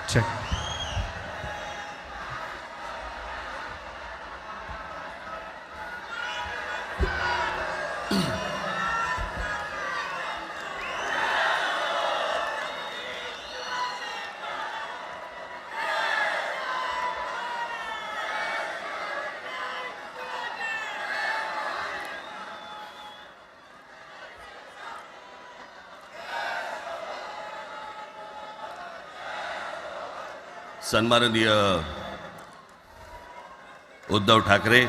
Check. सन्माननीय उद्धव ठाकरे,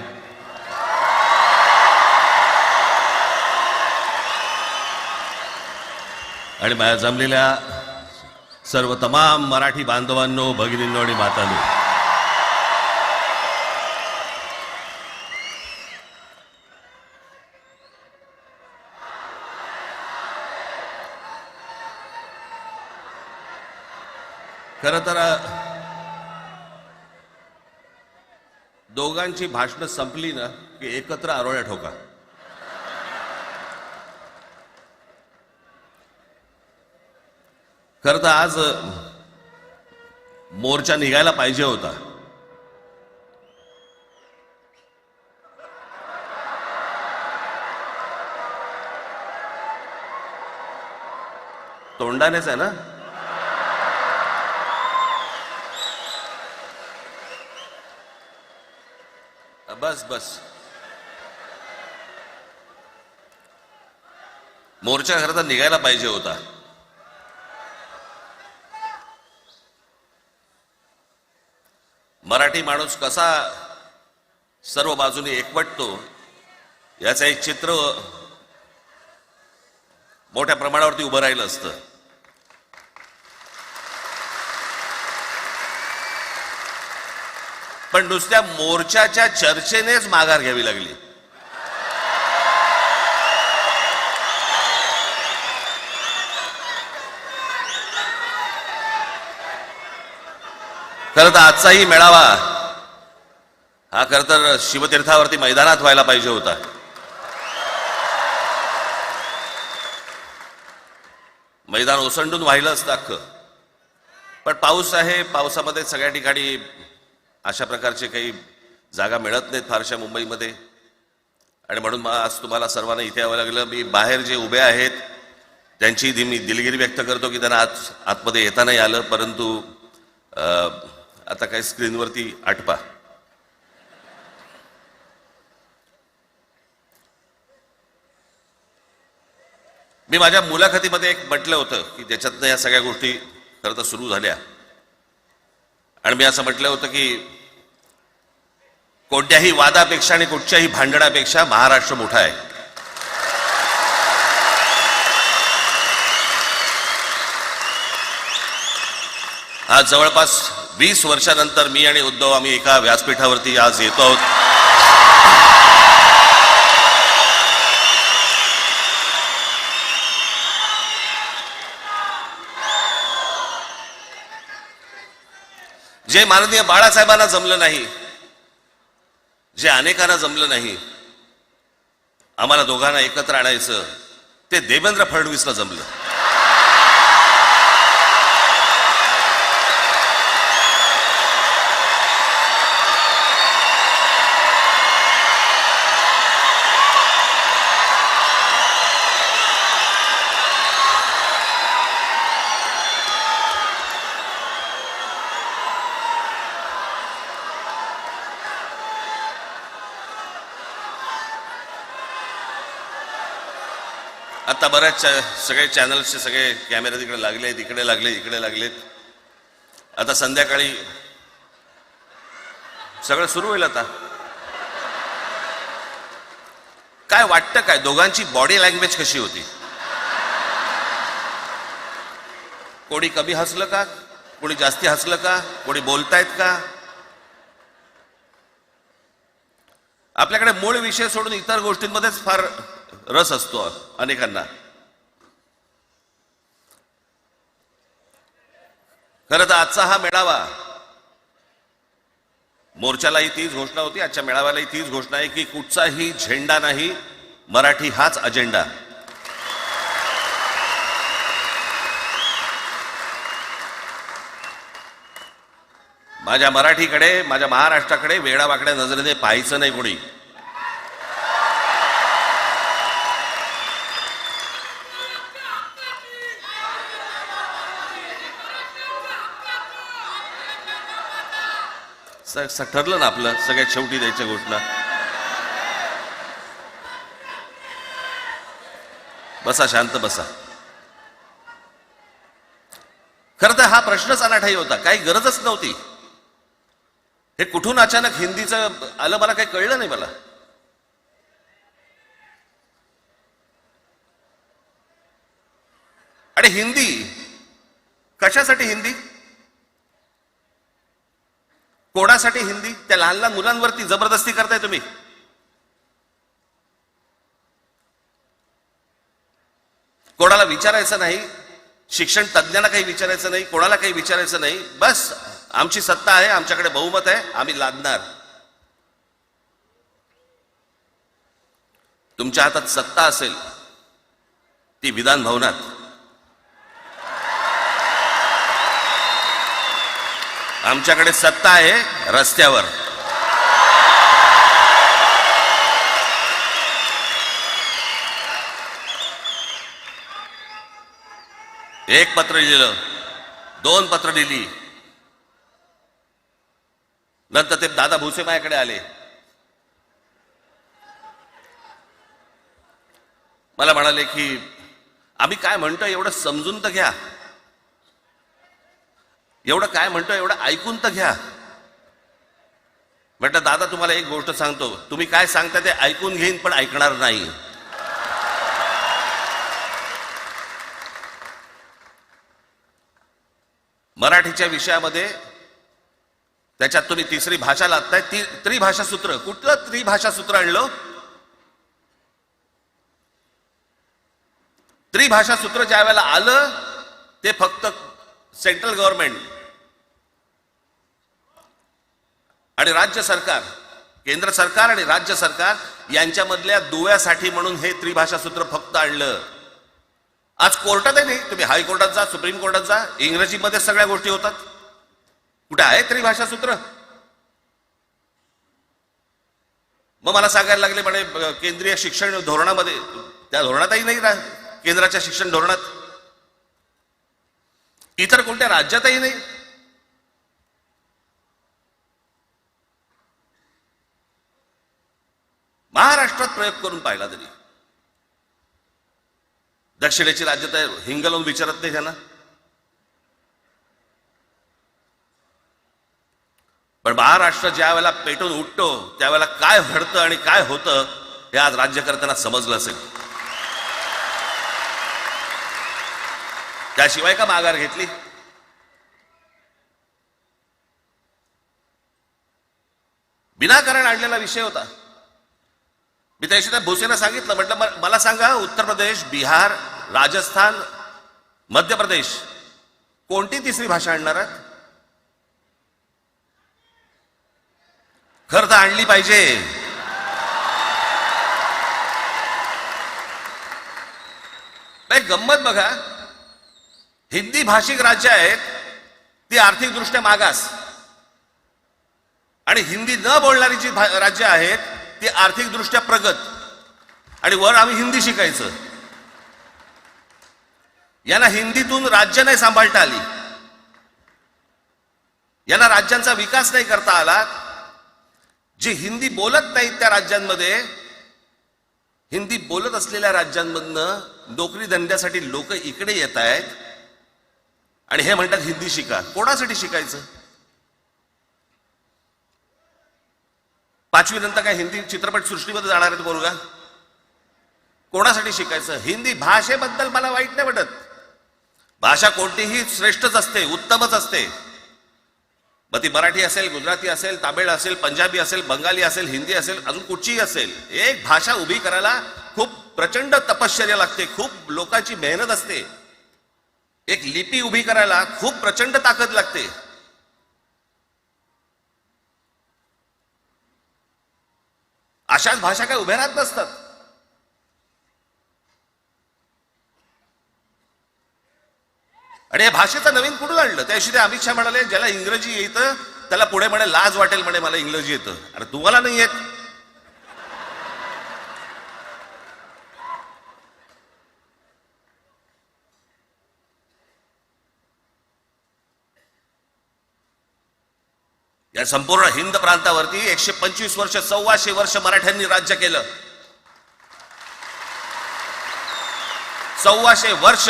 आणि माझ्या जमलेल्या सर्व तमाम मराठी बांधवांनो, भगिनींनो आणि मातांनो, खरं तर दोघांची भाषणं संपली ना की एकत्र आरोळ्या ठोका. खरं तर आज मोर्चा निघायला पाहिजे होता. तोंडानेच आहे ना. बस बस, मोर्चा खरं तर निघायला पाहिजे होता. मराठी माणूस कसा सर्व बाजूने एकवटतो याचं एक चित्र मोठ्या प्रमाणावरती उभं राहिलं असतं. पण नुसत्या मोर्चाच्या चर्चेनेच माघार घ्यावी लागली. खरं तर आजचाही मेळावा हा खरं तर शिवतीर्थावरती मैदानात व्हायला पाहिजे होता. मैदान ओसंडून वाहिलं असतं अख्खं. पण पाऊस आहे, पावसामध्ये सगळ्या ठिकाणी अशा प्रकारचे काही जागा मिळत नाहीत फारशा मुंबईमध्ये, आणि म्हणून आज तुम्हाला सर्वांना इथे यावं लागलं. मी बाहेर जे उभे आहेत त्यांची मी दिलगिरी व्यक्त करतो की त्यांना आतमध्ये येता नाही आलं, परंतु आता काही स्क्रीनवरती आठवा. मी माझ्या मुलाखतीमध्ये एक म्हटलं होतं की ज्याच्यातनं या सगळ्या गोष्टी खरं तर सुरू झाल्या, आणि मी असं म्हटलं होतं की कोणत्याही वादापेक्षा आणि कुठच्याही भांडणापेक्षा महाराष्ट्र मोठा आहे. आज जवळपास 20 वर्षानंतर मी आणि उद्धव आम्ही एका व्यासपीठावरती आज येतो आहोत. जे माननीय बाळासाहेबांना जमलं नाही, जे अनेकांना जमलं नाही, आम्हाला दोघांना एकत्र आणायचं, ते देवेंद्र फडणवीसला जमलं. आता बऱ्याच सगळे चॅनल्सचे सगळे कॅमेरे तिकडे लागले, इकडे लागले, इकडे लागलेत. आता संध्याकाळी सगळं सुरू होईल. आता काय वाटतं, काय दोघांची बॉडी लँग्वेज कशी होती? कोणी कमी हसलं का, कोणी जास्ती हसलं का, कोणी बोलतायत का? आपल्याकडे मूळ विषय सोडून इतर गोष्टींमध्येच फार रस असतो अनेकांना. खरं तर आजचा हा मेळावा, मोर्चालाही तीच घोषणा होती, आजच्या मेळाव्यालाही तीच घोषणा आहे की कुठचाही झेंडा नाही, मराठी हाच अजेंडा. माझ्या मराठीकडे, माझ्या महाराष्ट्राकडे वेडावाकड्या नजरेने पाहायचं नाही कोणी. ठरलं ना आपलं सगळ्यात शेवटी द्यायच्या घोषणा. बसा, शांत बसा. खरं तर हा प्रश्नच अनाठाई होता, काही गरजच नव्हती. हे कुठून अचानक हिंदीचं आलं मला काही कळलं नाही. मला आणि हिंदी कशासाठी? हिंदी कोणासाठी? हिंदी त्या लहान लहान मुलांवरती जबरदस्ती करताय तुम्ही. कोणाला विचारायचं नाही, शिक्षण तज्ञांना काही विचारायचं नाही, कोणाला काही विचारायचं नाही. बस आमची सत्ता आहे, आमच्याकडे बहुमत आहे, आम्ही लादणार. तुमच्या हातात सत्ता असेल ती विधान भवनात, आमच्याकडे सत्ता आहे रस्त्यावर. एक पत्र लिहिलं, 2 पत्र लिहिली, नंतर ते दादा भुसे माझ्याकडे आले. मला म्हणाले की आम्ही काय म्हणतो एवढं समजून तर घ्या, एवढं काय म्हणतो एवढं ऐकून तर घ्या. म्हटलं दादा तुम्हाला एक गोष्ट सांगतो, तुम्ही काय सांगता ते ऐकून घेईन पण ऐकणार नाही. मराठीच्या विषयामध्ये त्याच्यात तुम्ही तिसरी भाषा लादताय. त्रिभाषा सूत्र, कुठलं त्रिभाषा सूत्र आणलं? त्रिभाषा सूत्र ज्या वेळेला आलं ते फक्त सेंट्रल गव्हर्नमेंट आणि राज्य सरकार, केंद्र सरकार आणि राज्य सरकार यांच्यामधल्या दुव्यासाठी म्हणून हे त्रिभाषा सूत्र फक्त आणलं. आज कोर्टातही नाही, तुम्ही हायकोर्टात जा, सुप्रीम कोर्टात जा, इंग्रजीमध्ये सगळ्या गोष्टी होतात. कुठे आहे त्रिभाषा सूत्र? मग मला सांगायला लागले म्हणे केंद्रीय शिक्षण धोरणामध्ये, त्या धोरणातही नाही, केंद्राच्या शिक्षण धोरणात, इतर कोणत्या राज्यातही नाही. महाराष्ट्रात प्रयोग करून पाहिला तरी दक्षिणेची राज्य तर हिंगलवून विचारत नाही त्यांना. पण महाराष्ट्र ज्या वेळेला पेटून उठतो त्यावेळेला काय घडतं आणि काय होतं हे आज राज्यकर्त्यांना समजलं असेल. त्याशिवाय का माघार घेतली? विनाकारण आणलेला विषय होता. मी त्या भुसेंना सांगितलं, म्हटलं मला सांगा उत्तर प्रदेश, बिहार, राजस्थान, मध्य प्रदेश कोणती तिसरी भाषा आणणार आहात? खरं तर आणली पाहिजे. गंमत बघा, हिंदी भाषिक राज्य आहेत ती आर्थिकदृष्ट्या मागास, आणि हिंदी न बोलणारी जी राज्य आहेत ती आर्थिकदृष्ट्या प्रगत, आणि वर आम्ही हिंदी शिकायचं. यांना हिंदीतून राज्य नाही सांभाळता आली, यांना राज्यांचा विकास नाही करता आला. जे हिंदी बोलत नाहीत त्या राज्यांमध्ये, हिंदी बोलत असलेल्या राज्यांमधनं नोकरी धंद्यासाठी लोक इकडे येत आहेत आणि हे म्हणतात हिंदी शिका. कोणासाठी शिकायचं? 5वी नंतर काय हिंदी चित्रपट सृष्टीमध्ये जाणार आहेत पोरगा? कोणासाठी शिकायचं? हिंदी भाषेबद्दल मला वाईट नाही वाटत, भाषा कोणतीही श्रेष्ठच असते, उत्तमच असते. मग ती मराठी असेल, गुजराती असेल, तामिळ असेल, पंजाबी असेल, बंगाली असेल, हिंदी असेल, अजून कुठचीही असेल. एक भाषा उभी करायला खूप प्रचंड तपश्चर्या लागते, खूप लोकांची मेहनत असते. एक लिपी उभी करायला खूप प्रचंड ताकद लागते. अशाच भाषा काय उभ्या राहत नसतात. आणि या भाषेचं नवीन कुठून आणलं? त्याशी ते अमित शहा म्हणाले ज्याला इंग्रजी येतं त्याला पुढे म्हणे लाज वाटेल, म्हणे मला इंग्रजी येतं. अरे तुम्हाला नाही येत? या संपूर्ण हिंद प्रांतावरती 125 वर्ष, 1400 वर्ष मराठ्यांनी राज्य केलं. 1400 वर्ष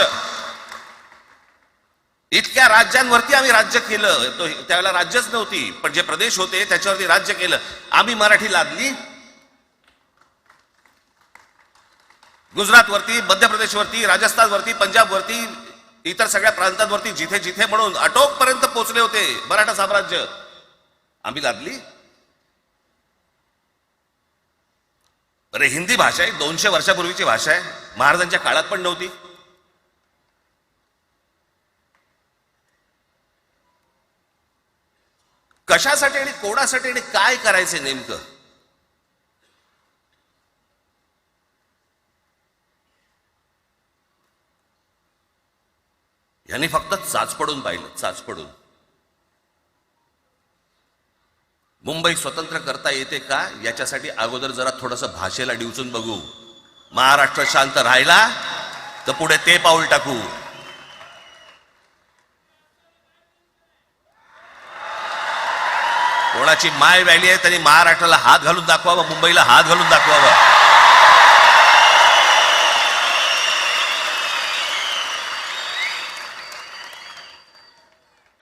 इतक्या राज्यांवरती आम्ही राज्य केलं. तो त्यावेळेला राज्यच नव्हती, पण जे प्रदेश होते त्याच्यावरती राज्य केलं. आम्ही मराठी लादली गुजरातवरती, मध्य प्रदेशवरती, राजस्थानवरती, पंजाबवरती, इतर सगळ्या प्रांतांवरती जिथे जिथे म्हणून अटोकपर्यंत पोहोचले होते मराठा साम्राज्य, आम्ही लादली. अरे हिंदी भाषा आहे, 200 वर्षापूर्वीची भाषा आहे, महाराजांच्या काळात पण नव्हती. कशासाठी आणि कोणासाठी आणि काय करायचे नेमकं? यांनी फक्त चाचपडून पाहिलं, चाचपडून. मुंबई स्वतंत्र करता येते का याच्यासाठी अगोदर जरा थोडंसं भाषेला डिवचून बघू. महाराष्ट्र शांत राहिला तर पुढे ते पाऊल टाकू. कोणाची माय व्हॅली आहे त्यांनी महाराष्ट्राला हात घालून दाखवावा, मुंबईला हात घालून दाखवावा.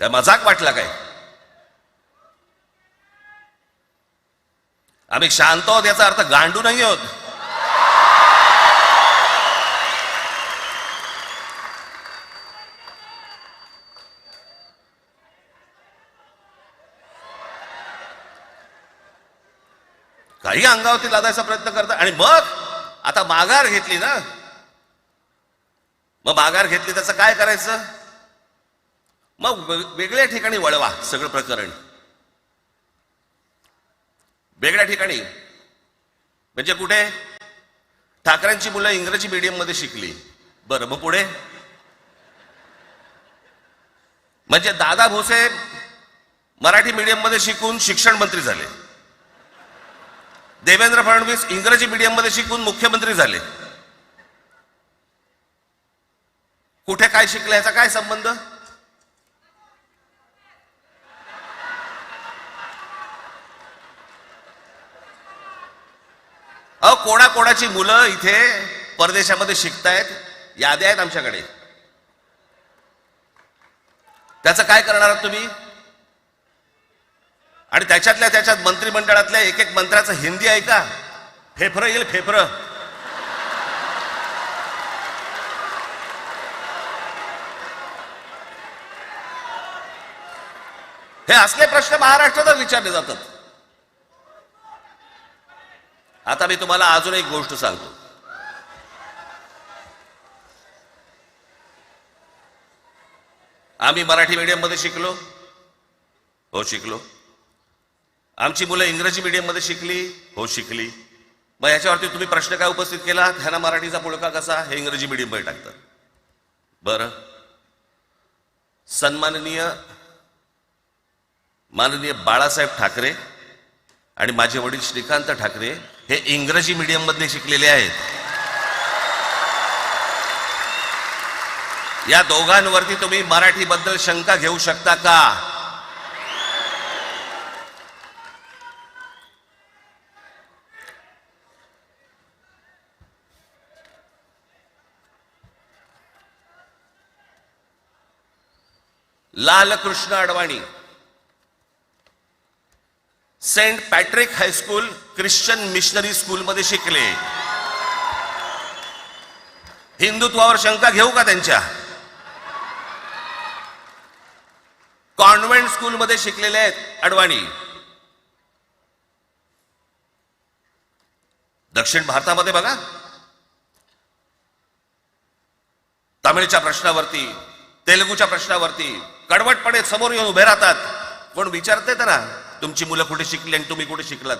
त्या मजाक वाटला काय? आम्ही शांत आहोत याचा अर्थ गांडू नाही आहोत. काही अंगावरती लादायचा प्रयत्न करतात आणि मग आता माघार घेतली ना, मग माघार घेतली त्याचं काय करायचं? मग वेगळ्या ठिकाणी वळवा सगळं प्रकरण. वेगळ्या ठिकाणी म्हणजे कुठे? ठाकरेंची मुलं इंग्रजी मीडियम मध्ये शिकली, बरं मग पुढे? म्हणजे दादा भोसे मराठी मीडियम मध्ये शिकून शिक्षण मंत्री झाले, देवेंद्र फडणवीस इंग्रजी मीडियम मध्ये शिकून मुख्यमंत्री झाले. कुठे काय शिकले याचा काय संबंध? कोणाकोणाची मुलं इथे परदेशामध्ये शिकतायत, याद्या आहेत आमच्याकडे. त्याचं काय करणार आहात तुम्ही? आणि त्याच्यातल्या त्याच्यात मंत्रिमंडळातल्या एक एक मंत्र्याचं हिंदी आहे का? फेफरं येईल, फेफरं. हे असले प्रश्न महाराष्ट्रातच विचारले जातात. आता मी तुम्हाला अजून एक गोष्ट सांगतो. आम्ही मराठी मीडियम मध्ये शिकलो, हो शिकलो. आमची मुलं इंग्रजी मीडियम मध्ये शिकली, हो शिकली. मग याच्यावरती तुम्ही प्रश्न काय उपस्थित केला? ह्यांना मराठीचा पुळका कसा? हे इंग्रजी मीडियम मध्ये टाकतात. बरं, माननीय बाळासाहेब ठाकरे आणि माझे वडील श्रीकांत ठाकरे हे इंग्रजी मीडियम मध्ये शिकलेले आहेत. या दोघांवरती तुम्ही मराठी बद्दल शंका घेऊ शकता का? Lalkrishna Advani Saint Patrick high school Christian missionary school मध्ये शिकले. हिंदुत्वावर शंका घेऊ का त्यांच्या? कॉन्व्हेंट स्कूल मध्ये शिकलेले आहेत अडवाणी. दक्षिण भारतामध्ये बघा, तमिळच्या प्रश्नावरती, तेलुगूच्या प्रश्नावरती कडवटपणे समोर येऊन उभे राहतात. कोण विचारते त्यांना तुमची मुलं कुठे शिकली आणि तुम्ही कुठे शिकलात?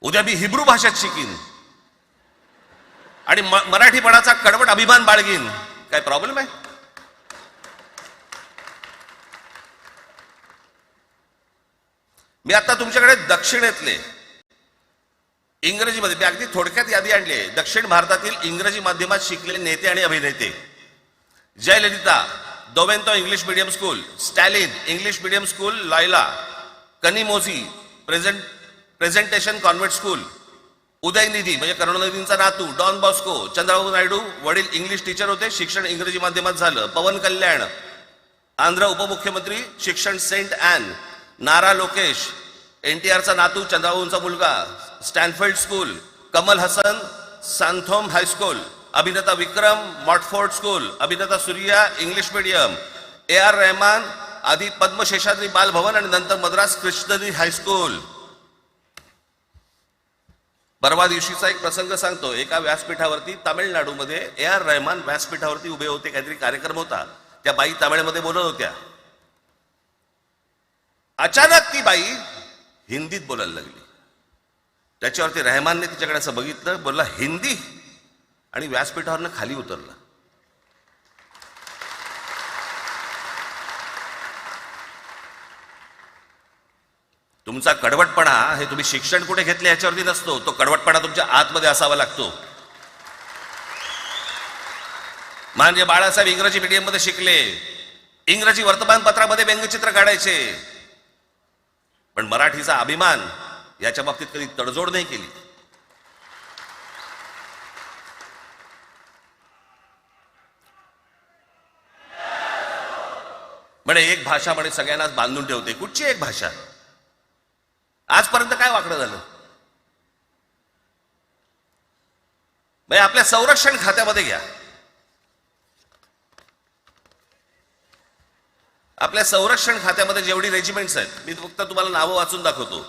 उद्या मी हिब्रू भाषेत शिकीन आणि मराठीपणाचा कडवट अभिमान बाळगीन. काय प्रॉब्लेम आहे? मी आता तुमच्याकडे दक्षिणेतले इंग्रजीमध्ये मी अगदी थोडक्यात यादी आणली आहे. दक्षिण भारतातील इंग्रजी माध्यमात शिकलेले नेते आणि अभिनेते: Jayalalithaa, Doveton English medium school, Stalin English medium school Loyola, Kanimozhi presentation convent school, Udhayanidhi म्हणजे करुणानिधींचा नातू डॉन बॉस्को, चंद्रबाबू नायडू वडील इंग्लिश टीचर होते, शिक्षण इंग्रजी माध्यमात झालं, पवन कल्याण आंध्र उपमुख्यमंत्री, शिक्षण सेंट ॲन, नारा लोकेश NTRचा नातू चंद्रबाबूंचा मुलगा, Stanford school, Kamal Haasan Santhome high school, अभिनेता विक्रम मॉटफोर्ड स्कूल, अभिनेता Suriya English medium, AR Rahman आधी पद्मशेषाद्री बालभवन आणि नंतर मद्रास कृष्णगिरी हायस्कूल. परवा दिवशीचा एक प्रसंग सांगतो. एका व्यासपीठावरती तामिळनाडूमध्ये AR रहमान व्यासपीठावरती उभे होते, काहीतरी कार्यक्रम होता, त्या बाई तामिळमध्ये बोलत होत्या. अचानक ती बाई हिंदीत बोलायला लागली. त्याच्यावरती रहमानने तिच्याकडे असं बघितलं, बोलला हिंदी, आणि व्यासपीठावरनं खाली उतरला. तुमचा कडवटपणा हे तुम्ही शिक्षण कुठे घेतले याच्यावरती नसतो, तो कडवटपणा तुमच्या आतमध्ये असावा लागतो. म्हणजे बाळासाहेब इंग्रजी मीडियम मध्ये शिकले, इंग्रजी वर्तमानपत्रामध्ये व्यंगचित्र काढायचे, पण मराठीचा अभिमान याच्या बाबतीत कधी तडजोड नाही केली. म्हणे एक भाषा म्हणे सगळ्यांनाच बांधून ठेवते. कुठची एक भाषा? आजपर्यंत काय वाकडं झालं? म्हणजे आपल्या संरक्षण खात्यामध्ये घ्या, आपल्या संरक्षण खात्यामध्ये जेवढी रेजिमेंट्स आहेत, मी फक्त तुम्हाला नावं वाचून दाखवतो.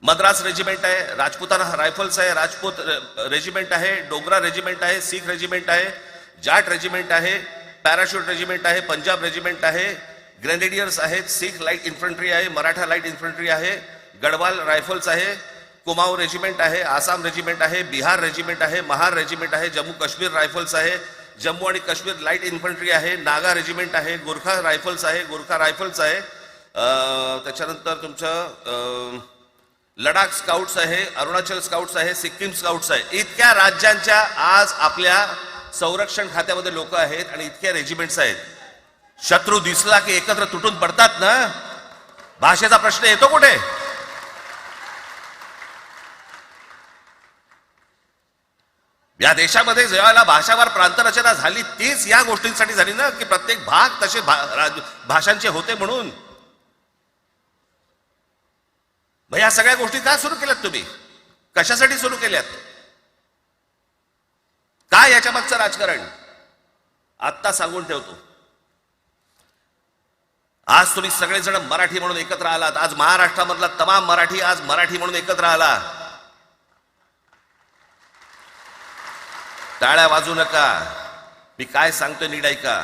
मद्रास रेजिमेंट आहे, राजपुताना रायफल्स आहे, राजपूत रेजिमेंट आहे, डोगरा रेजिमेंट आहे, सीख रेजिमेंट आहे, जाट रेजिमेंट आहे, पॅराशूट रेजिमेंट आहे, पंजाब रेजिमेंट आहे, ग्रेनेडियर्स आहेत, सीख लाईट इन्फंट्री आहे, मराठा लाईट इन्फंट्री आहे, गढवाल रायफल्स आहे, कुमाऊ रेजिमेंट आहे, आसाम रेजिमेंट आहे, बिहार रेजिमेंट आहे, महार रेजिमेंट आहे, जम्मू काश्मीर रायफल्स आहे, जम्मू आणि काश्मीर लाईट इन्फंट्री आहे, नागा रेजिमेंट आहे, गोरखा रायफल्स आहे, गोरखा रायफल्स आहे, त्याच्यानंतर तुमचं लडाख स्काउट्स आहे, अरुणाचल स्काउट्स आहे, सिक्कीम स्काउट्स आहे. इतक्या राज्यांच्या आज आपल्या संरक्षण खात्यामध्ये लोक आहेत आणि इतक्या रेजिमेंट्स आहेत. शत्रू दिसला की एकत्र तुटून पडतात ना. भाषेचा प्रश्न येतो कुठे? या देशामध्ये जेव्हा भाषावार प्रांतरचना झाली तीच या गोष्टींसाठी झाली ना, की प्रत्येक भाग तसे भाषांचे होते म्हणून. मग या सगळ्या गोष्टी का सुरू केल्यात तुम्ही? कशासाठी सुरू केल्यात? काय याच्या मागचं राजकारण? आत्ता सांगून ठेवतो. आज तुम्ही सगळेजण मराठी म्हणून एकत्र आलात. आज महाराष्ट्रामधला तमाम मराठी आज मराठी म्हणून एकत्र आला. टाळ्या वाजू नका. मी काय सांगतोय नीट ऐका.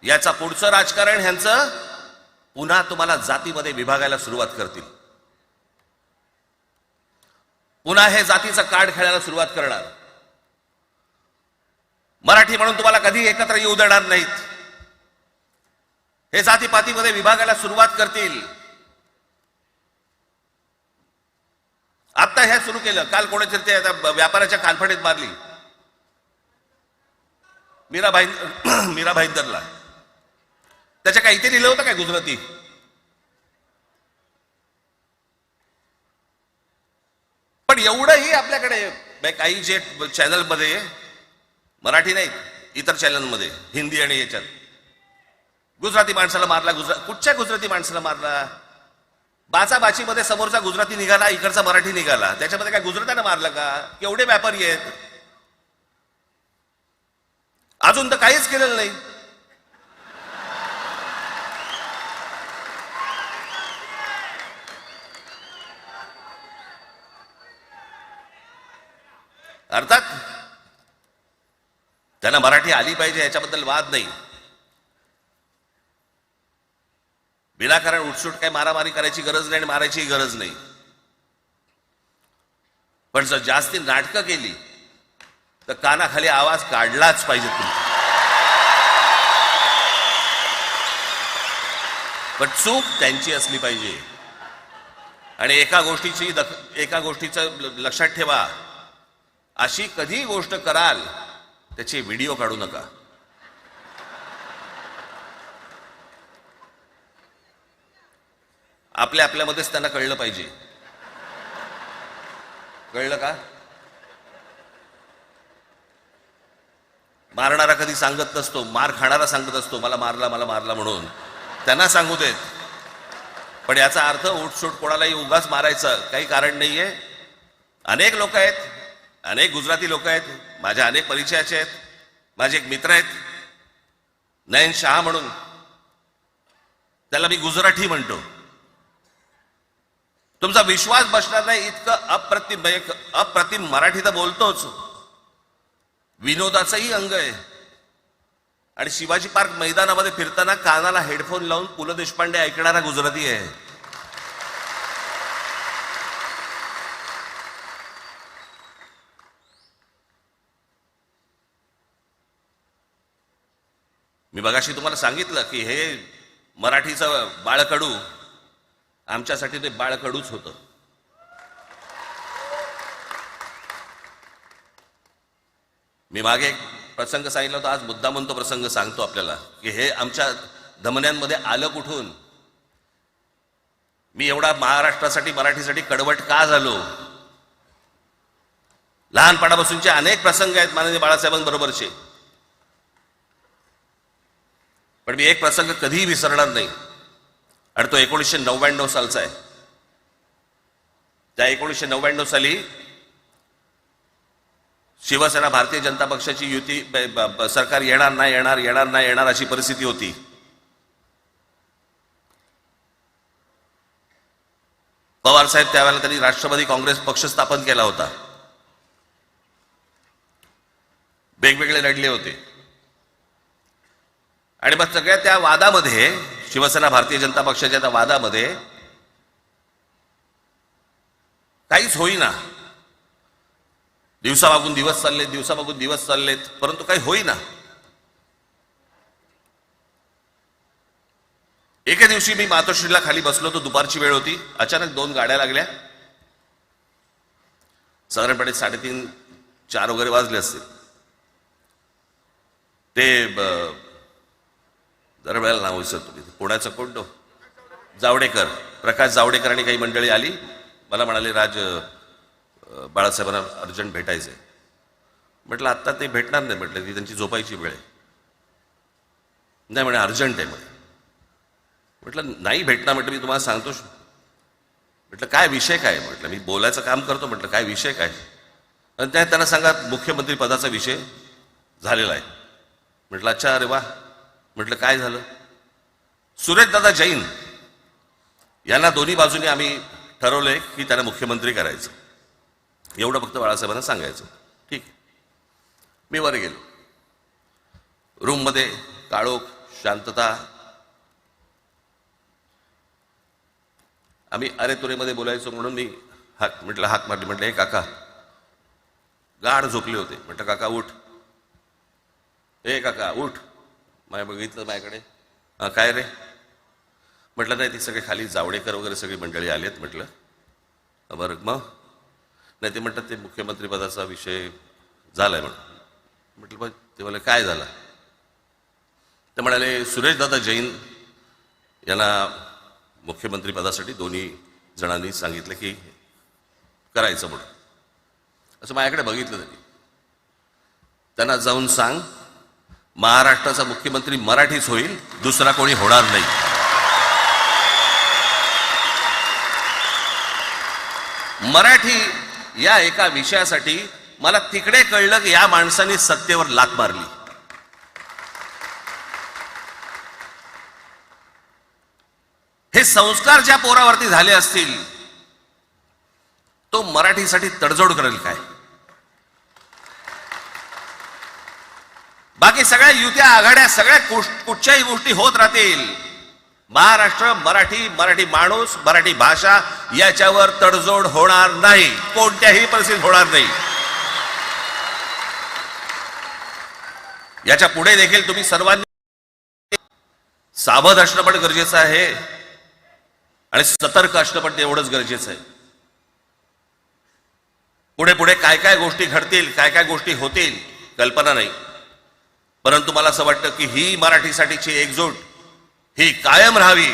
याचा पुढचं राजकारण ह्यांचं पुन्हा तुम्हाला जातीमध्ये विभागायला सुरुवात करतील. पुन्हा हे जातीचं कार्ड खेळायला सुरुवात करणार. मराठी म्हणून तुम्हाला कधी एकत्र येऊ देणार नाहीत. हे जातीपातीमध्ये विभागायला सुरुवात करतील. आता हे सुरू केलं. काल कोणाच्या त्या व्यापाऱ्याच्या कानफडीत मारली मीरा भाईंदरला. त्याच्या काय इथे लिहिलं होतं काय गुजराती? पण एवढंही आपल्याकडे काही जे चॅनलमध्ये, मराठी नाही इतर चॅनलमध्ये, हिंदी आणि याच्यात गुजराती माणसाला मारला. कुठच्या गुजराती माणसाला मारला? बाचाबाचीमध्ये समोरचा गुजराती निघाला, इकडचा मराठी निघाला. त्याच्यामध्ये काय गुजरात्यानं मारलं का? केवढे व्यापारी आहेत. अजून तर काहीच केलेलं नाही. अर्थात त्यांना मराठी आली पाहिजे याच्याबद्दल वाद नाही. विनाकारण उठसूट काय मारामारी करायची गरज नाही आणि मारायची गरज नाही. पण जर जास्ती नाटकं केली तर कानाखाली आवाज काढलाच पाहिजे तुम्ही. पण चूक त्यांची असली पाहिजे. आणि एका गोष्टीचं लक्षात ठेवा, अशी कधी गोष्ट कराल त्याचे व्हिडिओ काढू नका. आपल्यामध्येच त्यांना कळलं पाहिजे. कळलं का? मारणारा कधी सांगत नसतो, मार खाणारा सांगत असतो मला मारला म्हणून. त्यांना सांगू देत. पण याचा अर्थ उठसूट कोणालाही उगाच मारायचं काही कारण नाहीये. अनेक लोक आहेत, अनेक गुजराती लोक आहेत, माझ्या अनेक परिचयाचे आहेत. माझे एक मित्र आहेत नयन शहा म्हणून, त्याला मी गुजराठी म्हणतो. तुमचा विश्वास बसणार नाही इतकं अप्रतिम मराठी तर बोलतोच, विनोदाचंही अंग आहे. आणि शिवाजी पार्क मैदानामध्ये फिरताना कानाला हेडफोन लावून पु ल देशपांडे ऐकणारा गुजराती आहे. मी मगाशी तुम्हाला सांगितलं की हे मराठीचं बाळकडू, आमच्यासाठी ते बाळकडूच होतं. मी मागे एक प्रसंग सांगितला होता, आज मुद्दामून तो प्रसंग सांगतो आपल्याला की हे आमच्या धमन्यांमध्ये आलं कुठून. मी एवढा महाराष्ट्रासाठी मराठीसाठी कडवट का झालो. लहानपणापासूनचे अनेक प्रसंग आहेत माननीय बाळासाहेबांबरोबरचे, पण मी एक प्रसंग कधीही विसरणार नाही. आणि तो 1999 सालचा आहे. त्या 1999 साली शिवसेना भारतीय जनता पक्षाची युती सरकार येणार नाही अशी परिस्थिती होती. पवार साहेब त्यावेळेला त्यांनी राष्ट्रवादी काँग्रेस पक्ष स्थापन केला होता. वेगवेगळे लढले होते. आणि मग सगळ्या त्या वादामध्ये, शिवसेना भारतीय जनता पक्षाच्या त्या वादामध्ये काहीच होईना. दिवसामागून दिवस चाललेत, परंतु काही होईना. एके दिवशी मी मातोश्रीला खाली बसलो होतो, दुपारची वेळ होती. अचानक 2 गाड्या लागल्या. साधारणपणे 3:30-4 वगैरे वाजले असतील. ते जरा वेळेला नाव विसरतो मी, पुण्याचं कोणतो जावडेकर, प्रकाश जावडेकर आणि काही मंडळी आली. मला म्हणाले राज बाळासाहेबांना अर्जंट भेटायचंय. म्हटलं आत्ता ते भेटणार नाही. म्हटलं ती त्यांची झोपायची वेळ आहे. नाही म्हणे अर्जंट आहे म्हणे. म्हटलं नाही भेटणार. म्हटलं मी तुम्हाला सांगतो. म्हटलं काय विषय काय. म्हटलं मी बोलायचं काम करतो. म्हटलं काय विषय काय. आणि त्यांना सांगा मुख्यमंत्री पदाचा विषय झालेला आहे. म्हटलं अच्छा, अरे वा. म्हटलं काय झालं. सुरेशदादा जैन यांना दोन्ही बाजूने आम्ही ठरवलंय की त्यांना मुख्यमंत्री करायचं. एवढं फक्त बाळासाहेबांना सांगायचं. ठीक आहे. मी वर गेलो. रूममध्ये काळोख, शांतता. आम्ही अरे तुरेमध्ये बोलायचो म्हणून मी हाक मारली. म्हटलं हे काका गाढ झोपले होते. म्हटलं काका उठ. हे काका उठ. बघितलं माझ्याकडे. काय रे. म्हटलं नाही ती सगळे खाली जावडेकर वगैरे सगळी मंडळी आलेत. म्हटलं बरं मग. नाही ते म्हणतात ते मुख्यमंत्री पदाचा विषय झालाय म्हणून. म्हटलं बघ ते मला काय झालं. ते म्हणाले सुरेशदादा जैन यांना मुख्यमंत्री पदासाठी दोन्ही जणांनी सांगितलं की करायचं म्हणून. असं माझ्याकडे बघितलं त्यांनी. त्यांना जाऊन सांग महाराष्ट्राचा मुख्यमंत्री मराठीच होईल, दुसरा कोणी होणार नाही. मराठी या एका विषयासाठी मला तिकडे कळलं की या माणसाने सत्तेवर लाथ मारली. हे संस्कार ज्या पोरावरती झाले असतील तो मराठीसाठी तडजोड करेल काय. बाकी सगळ्या युत्या आघाड्या सगळ्या कुठच्याही गोष्टी होत राहतील. महाराष्ट्र मराठी माणूस मराठी भाषा याच्यावर तडजोड होणार नाही. कोणत्याही परिस्थितीत होणार नाही. याच्या पुढे देखील तुम्ही सावध असणं पण गरजेचं आहे आणि सतर्क असणं पण तेवढंच गरजेचं आहे. पुढे पुढे काय काय गोष्टी घडतील, काय काय गोष्टी होतील कल्पना नाही, परंतु मला असं वाटतं की ही मराठीसाठीची एकजूट ही कायम राहावी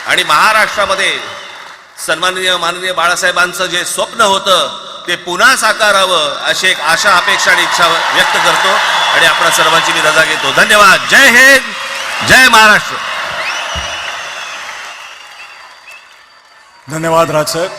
आणि महाराष्ट्रामध्ये सन्माननीय माननीय बाळासाहेबांचं जे स्वप्न होतं ते पुन्हा साकारावं अशी एक आशा, अपेक्षा आणि इच्छा व्यक्त करतो आणि आपल्या सर्वांची मी रजा घेतो. धन्यवाद. जय हिंद, जय महाराष्ट्र. धन्यवाद राज साहेब.